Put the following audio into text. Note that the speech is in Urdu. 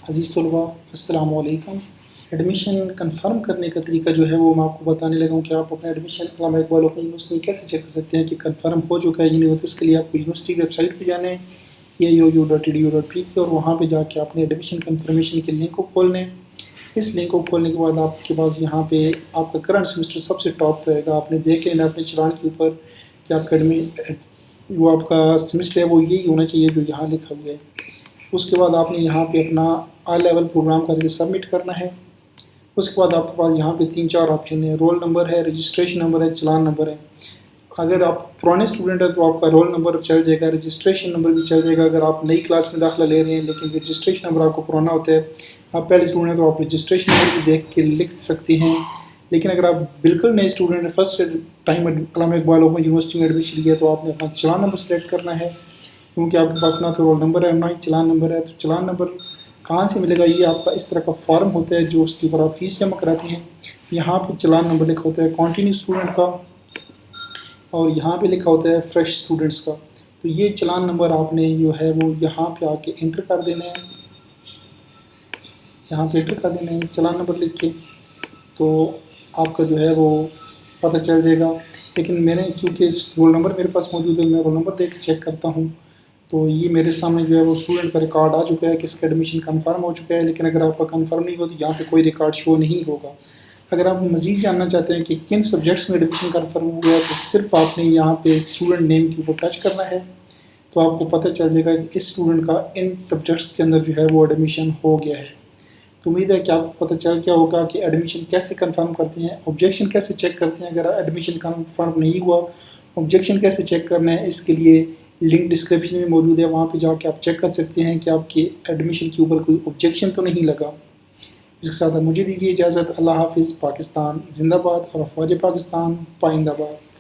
عزیز طلباء السلام علیکم۔ ایڈمیشن کنفرم کرنے کا طریقہ جو ہے وہ میں آپ کو بتانے لگا ہوں کہ آپ اپنا ایڈمیشن علامہ اقبال اوپن یونیورسٹی میں کیسے چیک کر سکتے ہیں کہ کنفرم ہو چکا ہے یا نہیں ہو۔ تو اس کے لیے آپ کو یونیورسٹی کی ویب سائٹ پہ جانا ہے AIOU.edu.p کی، اور وہاں پہ جا کے آپ نے ایڈمیشن کنفرمیشن کے لنک کو کھولنا ہے۔ اس لنک کو کھولنے کے بعد آپ کے پاس یہاں پہ آپ کا کرنٹ سیمسٹر سب سے ٹاپ پہ رہے گا۔ آپ نے دیکھ لینا اپنے چلان کے اوپر کہ آپ کا وہ آپ کا سیمسٹر ہے وہ یہی ہونا چاہیے جو یہاں لکھا ہوا ہے۔ اس کے بعد آپ نے یہاں پہ اپنا آئی لیول پروگرام کر کے سبمٹ کرنا ہے۔ اس کے بعد آپ کے پاس یہاں پہ 3-4 آپشن ہے، رول نمبر ہے، رجسٹریشن نمبر ہے، چلان نمبر ہے۔ اگر آپ پرانے اسٹوڈنٹ ہیں تو آپ کا رول نمبر چل جائے گا، رجسٹریشن نمبر بھی چل جائے گا اگر آپ نئی کلاس میں داخلہ لے رہے ہیں، لیکن رجسٹریشن نمبر آپ کو پرانا ہوتا ہے۔ آپ پہلے اسٹوڈنٹ ہیں تو آپ رجسٹریشن نمبر بھی دیکھ کے لکھ سکتے ہیں، لیکن اگر آپ بالکل نئے اسٹوڈنٹ ہیں، فرسٹ ٹائم علامہ اقبال اوپن یونیورسٹی میں ایڈمیشن لیا، تو آپ نے اپنا چلان نمبر سلیکٹ کرنا ہے، کیونکہ آپ کے پاس نہ تو رول نمبر ہے نہ ہی چلان نمبر ہے۔ تو چلان نمبر کہاں سے ملے گا؟ یہ آپ کا اس طرح کا فارم ہوتا ہے جو اس کے اوپر آپ فیس جمع کراتے ہیں۔ یہاں پہ چلان نمبر لکھا ہوتا ہے کنٹینیو اسٹوڈنٹ کا، اور یہاں پہ لکھا ہوتا ہے فریش اسٹوڈنٹس کا۔ تو یہ چلان نمبر آپ نے جو ہے وہ یہاں پہ آ کے انٹر کر دینا ہے، یہاں پہ انٹر کر دینا ہے چلان نمبر لکھ کے، تو آپ کا جو ہے وہ پتہ چل جائے گا۔ لیکن میں نے چونکہ رول نمبر میرے پاس موجود ہے، میں رول نمبر دیکھ کے چیک کرتا ہوں، تو یہ میرے سامنے جو ہے وہ اسٹوڈنٹ کا ریکارڈ آ چکا ہے کہ اس کا ایڈمیشن کنفرم ہو چکا ہے۔ لیکن اگر آپ کا کنفرم نہیں ہو تو یہاں پہ کوئی ریکارڈ شو نہیں ہوگا۔ اگر آپ مزید جاننا چاہتے ہیں کہ کن سبجیکٹس میں ایڈمیشن کنفرم ہوا ہے، تو صرف آپ نے یہاں پہ اسٹوڈنٹ نیم کے اوپر ٹچ کرنا ہے، تو آپ کو پتہ چل جائے گا کہ اس اسٹوڈنٹ کا ان سبجیکٹس کے اندر جو ہے وہ ایڈمیشن ہو گیا ہے۔ تو امید ہے کہ آپ کو پتہ چل گیا ہوگا کہ ایڈمیشن کیسے کنفرم کرتے ہیں، آبجیکشن کیسے چیک کرتے ہیں۔ اگر ایڈمیشن کنفرم نہیں ہوا، آبجیکشن کیسے چیک کرنا ہے، اس کے لیے لنک ڈسکرپشن میں موجود ہے، وہاں پہ جا کے آپ چیک کر سکتے ہیں کہ آپ کے ایڈمیشن کے اوپر کوئی آبجیکشن تو نہیں لگا۔ اس کے ساتھ مجھے دیجیے اجازت۔ اللہ حافظ۔ پاکستان زندہ باد اور افواج پاکستان پائندہ باد۔